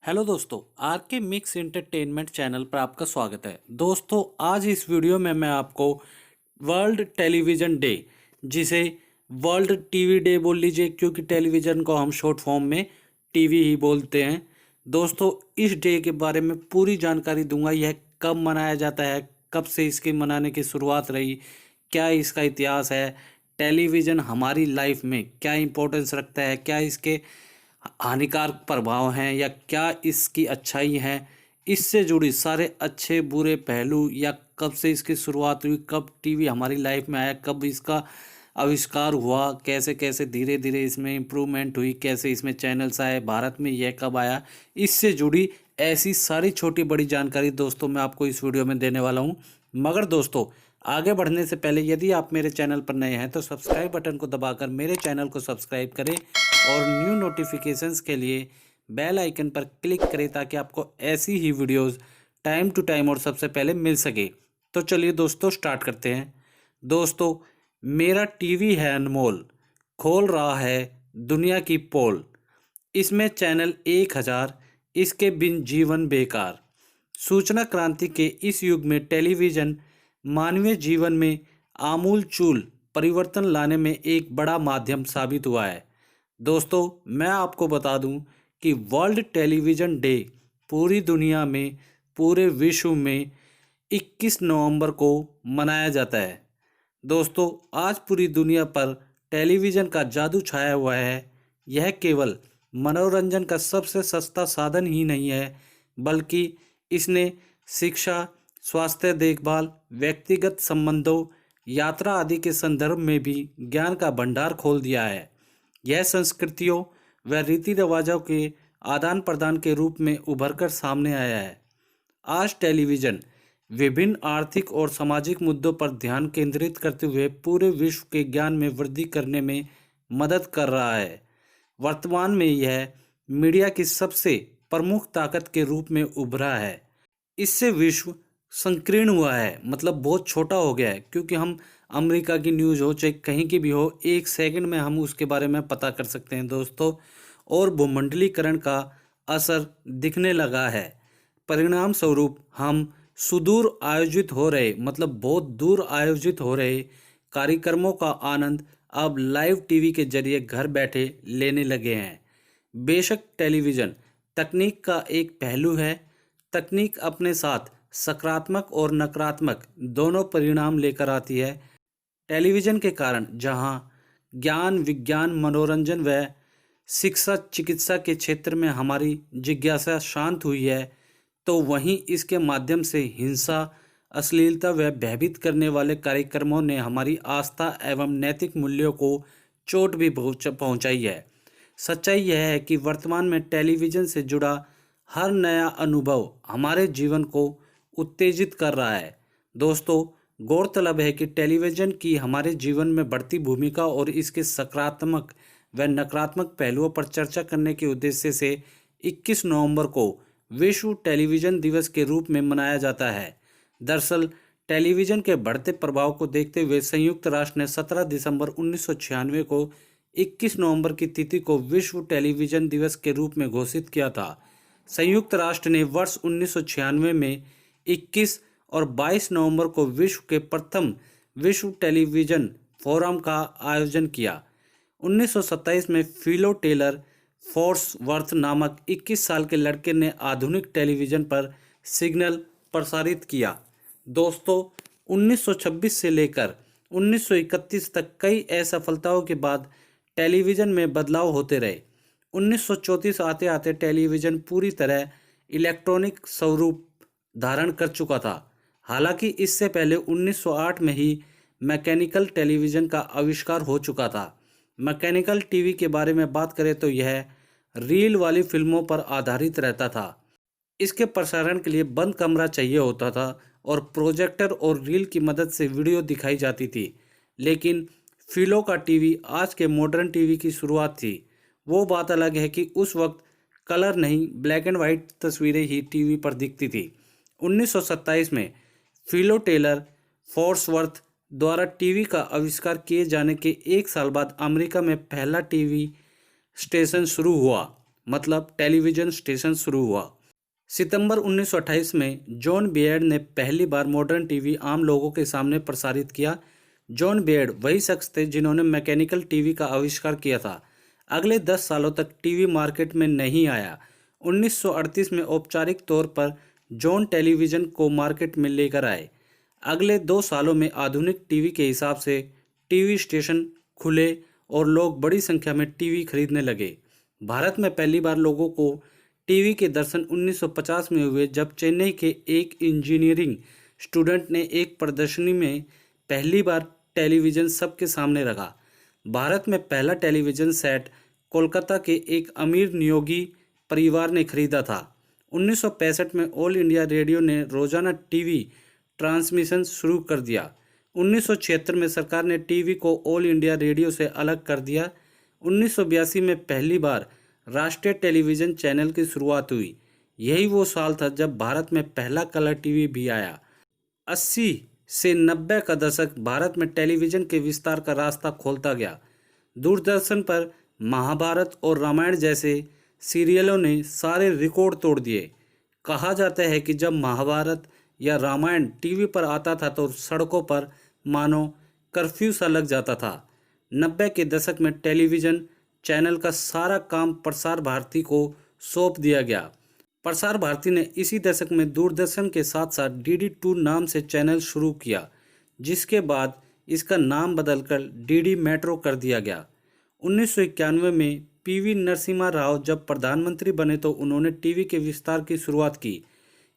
Hello दोस्तों, are के mix entertainment channel पर आपका स्वागत है। दोस्तों, आज इस वीडियो में मैं आपको वर्ल्ड टेलीविज़न डे, जिसे वर्ल्ड टीवी डे बोल लीजिए क्योंकि टेलीविज़न को हम शॉर्ट फॉर्म में टीवी ही बोलते हैं। दोस्तों, इस डे के बारे में पूरी जानकारी दूंगा। यह कब मनाया जाता है, कब से इसके मनाने की शुरुआत रही, क्या इसका इतिहास है, टेलीविज़न हमारी लाइफ में क्या इम्पोर्टेंस रखता है, क्या इसके हानिकारक प्रभाव हैं या क्या इसकी अच्छाई है, इससे जुड़ी सारे अच्छे बुरे पहलू या कब से इसकी शुरुआत हुई, कब टीवी हमारी लाइफ में आया, कब इसका आविष्कार हुआ, कैसे कैसे धीरे धीरे इसमें इम्प्रूवमेंट हुई, कैसे इसमें चैनल्स आए, भारत में यह कब आया, इससे जुड़ी ऐसी सारी छोटी बड़ी जानकारी दोस्तों मैं आपको इस वीडियो में देने वाला हूँ। मगर दोस्तों, आगे बढ़ने से पहले यदि आप मेरे चैनल पर नए हैं तो सब्सक्राइब बटन को दबाकर मेरे चैनल को सब्सक्राइब करें और न्यू नोटिफिकेशंस के लिए बेल आइकन पर क्लिक करें ताकि आपको ऐसी ही वीडियोस टाइम टू टाइम और सबसे पहले मिल सके। तो चलिए दोस्तों, स्टार्ट करते हैं। दोस्तों, मेरा टीवी है अनमोल, खोल रहा है दुनिया की पोल। इसमें चैनल 1000, इसके बिन जीवन बेकार। सूचना क्रांति के इस युग में टेलीविज़न मानवीय जीवन में आमूल चूल परिवर्तन लाने में एक बड़ा माध्यम साबित हुआ है। दोस्तों, मैं आपको बता दूं कि वर्ल्ड टेलीविज़न डे पूरी दुनिया में, पूरे विश्व में 21 नवंबर को मनाया जाता है। दोस्तों, आज पूरी दुनिया पर टेलीविज़न का जादू छाया हुआ है। यह केवल मनोरंजन का सबसे सस्ता साधन ही नहीं है, बल्कि इसने शिक्षा, स्वास्थ्य देखभाल, व्यक्तिगत संबंधों, यात्रा आदि के संदर्भ में भी ज्ञान का भंडार खोल दिया है। यह संस्कृतियों व रीति रिवाजों के आदान प्रदान के रूप में उभरकर सामने आया है। आज टेलीविज़न विभिन्न आर्थिक और सामाजिक मुद्दों पर ध्यान केंद्रित करते हुए पूरे विश्व के ज्ञान में वृद्धि करने में मदद कर रहा है। वर्तमान में यह मीडिया की सबसे प्रमुख ताकत के रूप में उभरा है। इससे विश्व संकीर्ण हुआ है, मतलब बहुत छोटा हो गया है, क्योंकि हम अमेरिका की न्यूज़ हो चाहे कहीं की भी हो, एक सेकंड में हम उसके बारे में पता कर सकते हैं दोस्तों। और भूमंडलीकरण का असर दिखने लगा है। परिणाम स्वरूप हम सुदूर आयोजित हो रहे, मतलब बहुत दूर आयोजित हो रहे कार्यक्रमों का आनंद अब लाइव टीवी के जरिए घर बैठे लेने लगे हैं। बेशक टेलीविज़न तकनीक का एक पहलू है। तकनीक अपने साथ सकारात्मक और नकारात्मक दोनों परिणाम लेकर आती है। टेलीविज़न के कारण जहां ज्ञान, विज्ञान, मनोरंजन व शिक्षा, चिकित्सा के क्षेत्र में हमारी जिज्ञासा शांत हुई है, तो वहीं इसके माध्यम से हिंसा, अश्लीलता व भयभीत करने वाले कार्यक्रमों ने हमारी आस्था एवं नैतिक मूल्यों को चोट भी पहुंचाई है। सच्चाई यह है कि वर्तमान में टेलीविज़न से जुड़ा हर नया अनुभव हमारे जीवन को उत्तेजित कर रहा है। दोस्तों, गौरतलब है कि टेलीविज़न की हमारे जीवन में बढ़ती भूमिका और इसके सकारात्मक व नकारात्मक पहलुओं पर चर्चा करने के उद्देश्य से 21 नवंबर को विश्व टेलीविज़न दिवस के रूप में मनाया जाता है। दरअसल टेलीविज़न के बढ़ते प्रभाव को देखते हुए संयुक्त राष्ट्र ने 17 दिसंबर 1996 को 21 नवंबर की तिथि को विश्व टेलीविज़न दिवस के रूप में घोषित किया था। संयुक्त राष्ट्र ने वर्ष 1996 में 21 और 22 नवंबर को विश्व के प्रथम विश्व टेलीविज़न फोरम का आयोजन किया। 1927 में फिलो टेलर फोर्सवर्थ नामक 21 साल के लड़के ने आधुनिक टेलीविज़न पर सिग्नल प्रसारित किया। दोस्तों, 1926 से लेकर 1931 तक कई असफलताओं के बाद टेलीविज़न में बदलाव होते रहे। 1934 आते आते टेलीविज़न पूरी तरह इलेक्ट्रॉनिक स्वरूप धारण कर चुका था। हालांकि इससे पहले 1908 में ही मैकेनिकल टेलीविज़न का आविष्कार हो चुका था। मैकेनिकल टीवी के बारे में बात करें तो यह रील वाली फिल्मों पर आधारित रहता था। इसके प्रसारण के लिए बंद कमरा चाहिए होता था और प्रोजेक्टर और रील की मदद से वीडियो दिखाई जाती थी। लेकिन फिलो का टीवी आज के मॉडर्न टीवी की शुरुआत थी। वो बात अलग है कि उस वक्त कलर नहीं, ब्लैक एंड वाइट तस्वीरें ही टीवी पर दिखती थी। 1927 में फिलो टेलर फोर्सवर्थ द्वारा टीवी का आविष्कार किए जाने के एक साल बाद अमेरिका में पहला टीवी स्टेशन शुरू हुआ। मतलब टेलीविज़न स्टेशन शुरू हुआ। सितंबर 1928 में जॉन बेयर्ड ने पहली बार मॉडर्न टीवी आम लोगों के सामने प्रसारित किया। जॉन बेयर्ड वही शख्स थे जिन्होंने मैकेनिकल टीवी का आविष्कार किया था। अगले 10 सालों तक टीवी मार्केट में नहीं आया। 1938 में औपचारिक तौर पर जॉन टेलीविज़न को मार्केट में लेकर आए। अगले 2 सालों में आधुनिक टीवी के हिसाब से टीवी स्टेशन खुले और लोग बड़ी संख्या में टीवी खरीदने लगे। भारत में पहली बार लोगों को टीवी के दर्शन 1950 में हुए, जब चेन्नई के एक इंजीनियरिंग स्टूडेंट ने एक प्रदर्शनी में पहली बार टेलीविज़न सबके सामने रखा। भारत में पहला टेलीविज़न सेट कोलकाता के एक अमीर नियोगी परिवार ने खरीदा था। 1965 में ऑल इंडिया रेडियो ने रोजाना टीवी ट्रांसमिशन शुरू कर दिया। 1976 में सरकार ने टीवी को ऑल इंडिया रेडियो से अलग कर दिया। 1982 में पहली बार राष्ट्रीय टेलीविज़न चैनल की शुरुआत हुई। यही वो साल था जब भारत में पहला कलर टीवी भी आया। 80 से 90 का दशक भारत में टेलीविज़न के विस्तार का रास्ता खोलता गया। दूरदर्शन पर महाभारत और रामायण जैसे सीरियलों ने सारे रिकॉर्ड तोड़ दिए। कहा जाता है कि जब महाभारत या रामायण टीवी पर आता था तो सड़कों पर मानो कर्फ्यू सा लग जाता था। 90 के दशक में टेलीविज़न चैनल का सारा काम प्रसार भारती को सौंप दिया गया। प्रसार भारती ने इसी दशक में दूरदर्शन के साथ साथ DD2 नाम से चैनल शुरू किया, जिसके बाद इसका नाम बदलकर DD मेट्रो कर दिया गया। 1991 में PV नरसिम्हा राव जब प्रधानमंत्री बने तो उन्होंने टीवी के विस्तार की शुरुआत की।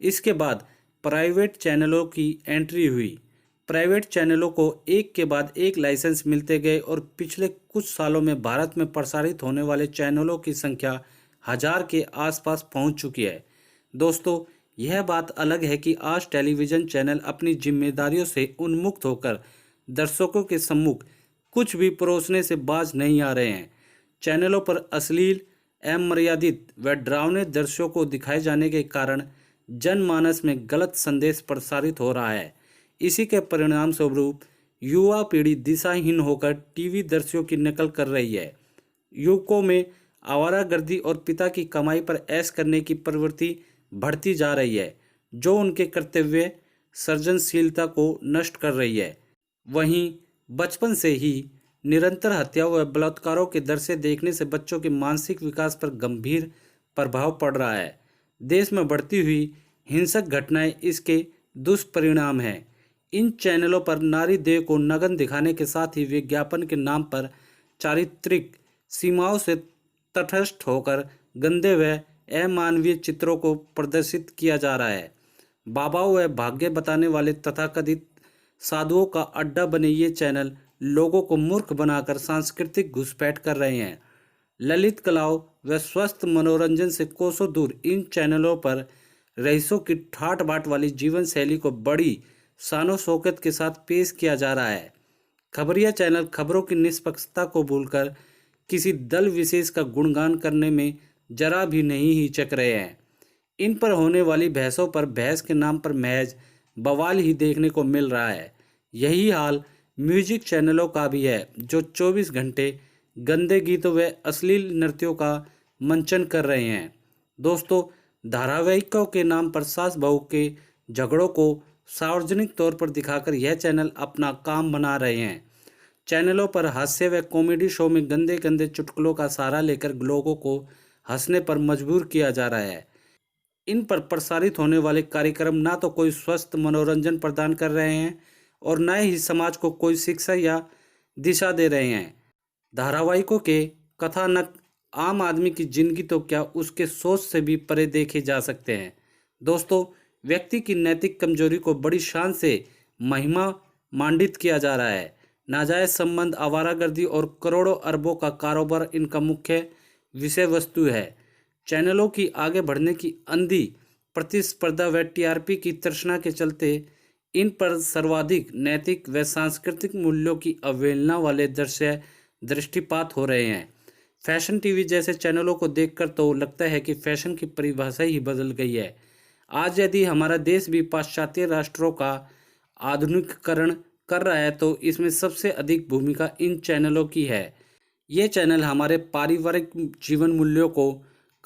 इसके बाद प्राइवेट चैनलों की एंट्री हुई। प्राइवेट चैनलों को एक के बाद एक लाइसेंस मिलते गए और पिछले कुछ सालों में भारत में प्रसारित होने वाले चैनलों की संख्या 1000 के आसपास पहुंच चुकी है। दोस्तों, यह बात अलग है कि आज टेलीविज़न चैनल अपनी जिम्मेदारियों से उन्मुक्त होकर दर्शकों के सम्मुख कुछ भी परोसने से बाज नहीं आ रहे हैं। चैनलों पर अश्लील, अमर्यादित व डरावने दृश्यों को दिखाए जाने के कारण जनमानस में गलत संदेश प्रसारित हो रहा है। इसी के परिणाम स्वरूप युवा पीढ़ी दिशाहीन होकर टीवी दृश्यों की नकल कर रही है। युवकों में आवारागर्दी और पिता की कमाई पर ऐश करने की प्रवृत्ति बढ़ती जा रही है, जो उनके कर्तव्य सृजनशीलता को नष्ट कर रही है। वहीं बचपन से ही निरंतर हत्याओं व बलात्कारों के दृश्य देखने से बच्चों के मानसिक विकास पर गंभीर प्रभाव पड़ रहा है। देश में बढ़ती हुई हिंसक घटनाएं इसके दुष्परिणाम हैं। इन चैनलों पर नारी देह को नग्न दिखाने के साथ ही विज्ञापन के नाम पर चारित्रिक सीमाओं से तटस्थ होकर गंदे व अमानवीय चित्रों को प्रदर्शित किया जा रहा है। बाबाओं व भाग्य बताने वाले तथाकथित साधुओं का अड्डा बने ये चैनल लोगों को मूर्ख बनाकर सांस्कृतिक घुसपैठ कर रहे हैं। ललित कलाओं व स्वस्थ मनोरंजन से कोसों दूर इन चैनलों पर रईसों की ठाट बाट वाली जीवन शैली को बड़ी शानो शौकत के साथ पेश किया जा रहा है। खबरिया चैनल खबरों की निष्पक्षता को भूलकर किसी दल विशेष का गुणगान करने में जरा भी नहीं हिचक रहे हैं। इन पर होने वाली बहसों पर बहस के नाम पर महज बवाल ही देखने को मिल रहा है। यही हाल म्यूजिक चैनलों का भी है, जो 24 घंटे गंदे गीतों व अश्लील नृत्यों का मंचन कर रहे हैं। दोस्तों, धारावाहिकों के नाम पर सास बहू के झगड़ों को सार्वजनिक तौर पर दिखाकर यह चैनल अपना काम बना रहे हैं। चैनलों पर हास्य व कॉमेडी शो में गंदे गंदे चुटकुलों का सहारा लेकर लोगों को हंसने पर मजबूर किया जा रहा है। इन पर प्रसारित होने वाले कार्यक्रम ना तो कोई स्वस्थ मनोरंजन प्रदान कर रहे हैं और न ही समाज को कोई शिक्षा या दिशा दे रहे हैं। धारावाहिकों के कथानक आम आदमी की जिंदगी तो क्या, उसके सोच से भी परे देखे जा सकते हैं। दोस्तों, व्यक्ति की नैतिक कमजोरी को बड़ी शान से महिमा मांडित किया जा रहा है। नाजायज संबंध, आवारागर्दी और करोड़ों अरबों का कारोबार इनका मुख्य विषय वस्तु है। चैनलों की आगे बढ़ने की अंधी प्रतिस्पर्धा व TRP की तृष्णा के चलते इन पर सर्वाधिक नैतिक व सांस्कृतिक मूल्यों की अवहेलना वाले दृष्टिपात हो रहे हैं। फैशन टीवी जैसे चैनलों को देखकर तो लगता है कि फैशन की परिभाषा ही बदल गई है। आज यदि हमारा देश भी पाश्चात्य राष्ट्रों का आधुनिकीकरण कर रहा है तो इसमें सबसे अधिक भूमिका इन चैनलों की है। ये चैनल हमारे पारिवारिक जीवन मूल्यों को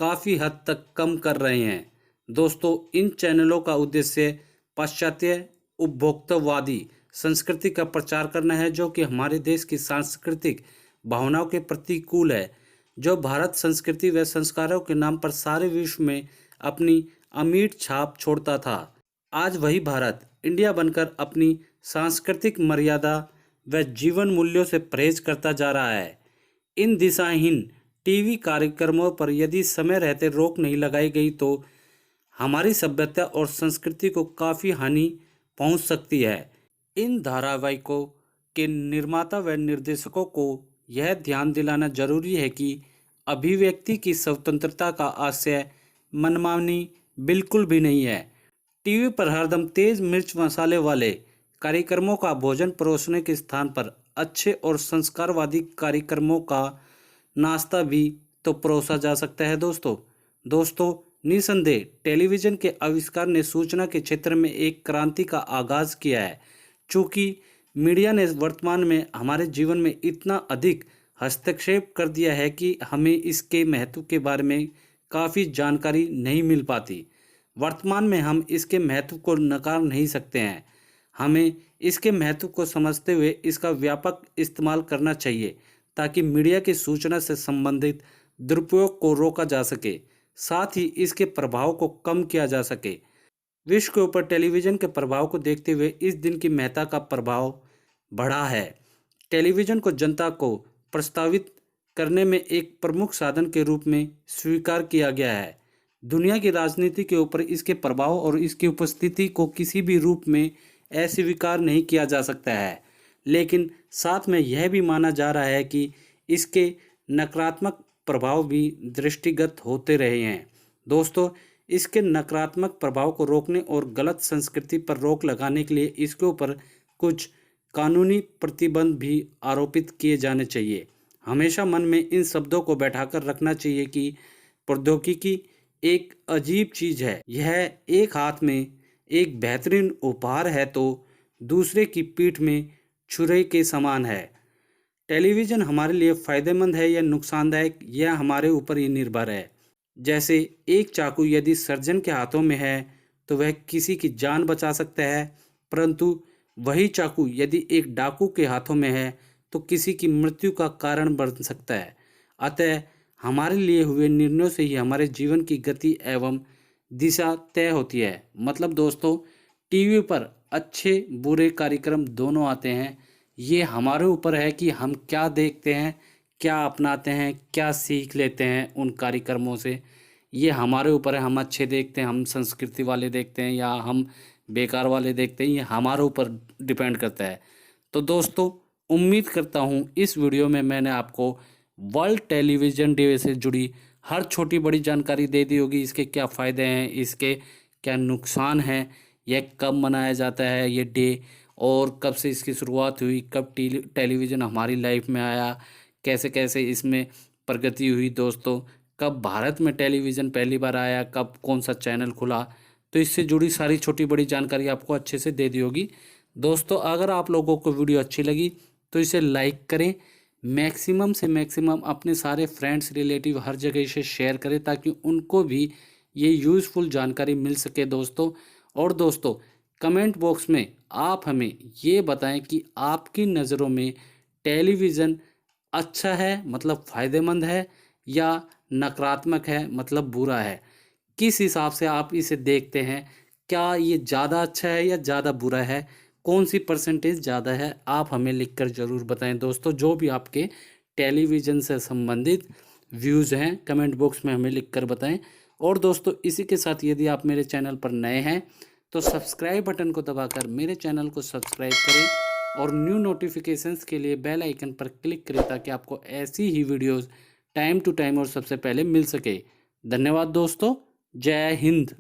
काफ़ी हद तक कम कर रहे हैं। दोस्तों, इन चैनलों का उद्देश्य पाश्चात्य उपभोक्तावादी संस्कृति का प्रचार करना है, जो कि हमारे देश की सांस्कृतिक भावनाओं के प्रतिकूल है, जो भारत संस्कृति व संस्कारों के नाम पर सारे विश्व में अपनी अमिट छाप छोड़ता था। आज वही भारत इंडिया बनकर अपनी सांस्कृतिक मर्यादा व जीवन मूल्यों से परहेज करता जा रहा है। इन दिशाहीन टीवी कार्यक्रमों पर यदि समय रहते रोक नहीं लगाई गई तो हमारी सभ्यता और संस्कृति को काफ़ी हानि पहुंच सकती है। इन धारावाहिकों के निर्माता व निर्देशकों को यह ध्यान दिलाना जरूरी है कि अभिव्यक्ति की स्वतंत्रता का आशय मनमानी बिल्कुल भी नहीं है। टीवी पर हरदम तेज मिर्च मसाले वाले कार्यक्रमों का भोजन परोसने के स्थान पर अच्छे और संस्कारवादी कार्यक्रमों का नाश्ता भी तो परोसा जा सकता है। दोस्तों, निसंदेह टेलीविज़न के आविष्कार ने सूचना के क्षेत्र में एक क्रांति का आगाज़ किया है। चूँकि मीडिया ने वर्तमान में हमारे जीवन में इतना अधिक हस्तक्षेप कर दिया है कि हमें इसके महत्व के बारे में काफ़ी जानकारी नहीं मिल पाती। वर्तमान में हम इसके महत्व को नकार नहीं सकते हैं। हमें इसके महत्व को समझते हुए इसका व्यापक इस्तेमाल करना चाहिए, ताकि मीडिया की सूचना से संबंधित दुरुपयोग को रोका जा सके, साथ ही इसके प्रभाव को कम किया जा सके। विश्व के ऊपर टेलीविज़न के प्रभाव को देखते हुए इस दिन की महत्ता का प्रभाव बढ़ा है। टेलीविज़न को जनता को प्रस्तावित करने में एक प्रमुख साधन के रूप में स्वीकार किया गया है। दुनिया की राजनीति के ऊपर इसके प्रभाव और इसकी उपस्थिति को किसी भी रूप में अस्वीकार नहीं किया जा सकता है, लेकिन साथ में यह भी माना जा रहा है कि इसके नकारात्मक प्रभाव भी दृष्टिगत होते रहे हैं। दोस्तों, इसके नकारात्मक प्रभाव को रोकने और गलत संस्कृति पर रोक लगाने के लिए इसके ऊपर कुछ कानूनी प्रतिबंध भी आरोपित किए जाने चाहिए। हमेशा मन में इन शब्दों को बैठाकर रखना चाहिए कि प्रौद्योगिकी एक अजीब चीज़ है। यह एक हाथ में एक बेहतरीन उपहार है तो दूसरे की पीठ में छुरे के समान है। टेलीविज़न हमारे लिए फ़ायदेमंद है या नुकसानदायक, यह हमारे ऊपर ही निर्भर है। जैसे एक चाकू यदि सर्जन के हाथों में है तो वह किसी की जान बचा सकता है, परंतु वही चाकू यदि एक डाकू के हाथों में है तो किसी की मृत्यु का कारण बन सकता है। अतः हमारे लिए हुए निर्णयों से ही हमारे जीवन की गति एवं दिशा तय होती है। मतलब दोस्तों, टीवी पर अच्छे बुरे कार्यक्रम दोनों आते हैं। ये हमारे ऊपर है कि हम क्या देखते हैं, क्या अपनाते हैं, क्या सीख लेते हैं उन कार्यक्रमों से। ये हमारे ऊपर है, हम अच्छे देखते हैं, हम संस्कृति वाले देखते हैं या हम बेकार वाले देखते हैं, ये हमारे ऊपर डिपेंड करता है। तो दोस्तों, उम्मीद करता हूँ इस वीडियो में मैंने आपको वर्ल्ड टेलीविज़न डे से जुड़ी हर छोटी बड़ी जानकारी दे दी होगी। इसके क्या फ़ायदे हैं, इसके क्या नुकसान हैं, यह कब मनाया जाता है ये डे, और कब से इसकी शुरुआत हुई, कब टेलीविज़न हमारी लाइफ में आया, कैसे कैसे इसमें प्रगति हुई दोस्तों, कब भारत में टेलीविज़न पहली बार आया, कब कौन सा चैनल खुला। तो इससे जुड़ी सारी छोटी बड़ी जानकारी आपको अच्छे से दे दी होगी। दोस्तों, अगर आप लोगों को वीडियो अच्छी लगी तो इसे लाइक करें, मैक्सिमम से मैक्सिमम अपने सारे फ्रेंड्स रिलेटिव हर जगह इसे शेयर करें, ताकि उनको भी ये यूज़फुल जानकारी मिल सके दोस्तों। और दोस्तों, कमेंट बॉक्स में आप हमें ये बताएं कि आपकी नज़रों में टेलीविज़न अच्छा है मतलब फ़ायदेमंद है, या नकारात्मक है मतलब बुरा है। किस हिसाब से आप इसे देखते हैं, क्या ये ज़्यादा अच्छा है या ज़्यादा बुरा है, कौन सी परसेंटेज ज़्यादा है, आप हमें लिखकर ज़रूर बताएं दोस्तों। जो भी आपके टेलीविज़न से संबंधित व्यूज़ हैं कमेंट बॉक्स में हमें लिखकर बताएं। और दोस्तों, इसी के साथ यदि आप मेरे चैनल पर नए हैं तो सब्सक्राइब बटन को दबाकर मेरे चैनल को सब्सक्राइब करें और न्यू नोटिफिकेशंस के लिए बेल आइकन पर क्लिक करें, ताकि आपको ऐसी ही वीडियोज़ टाइम टू टाइम और सबसे पहले मिल सके। धन्यवाद दोस्तों, जय हिंद।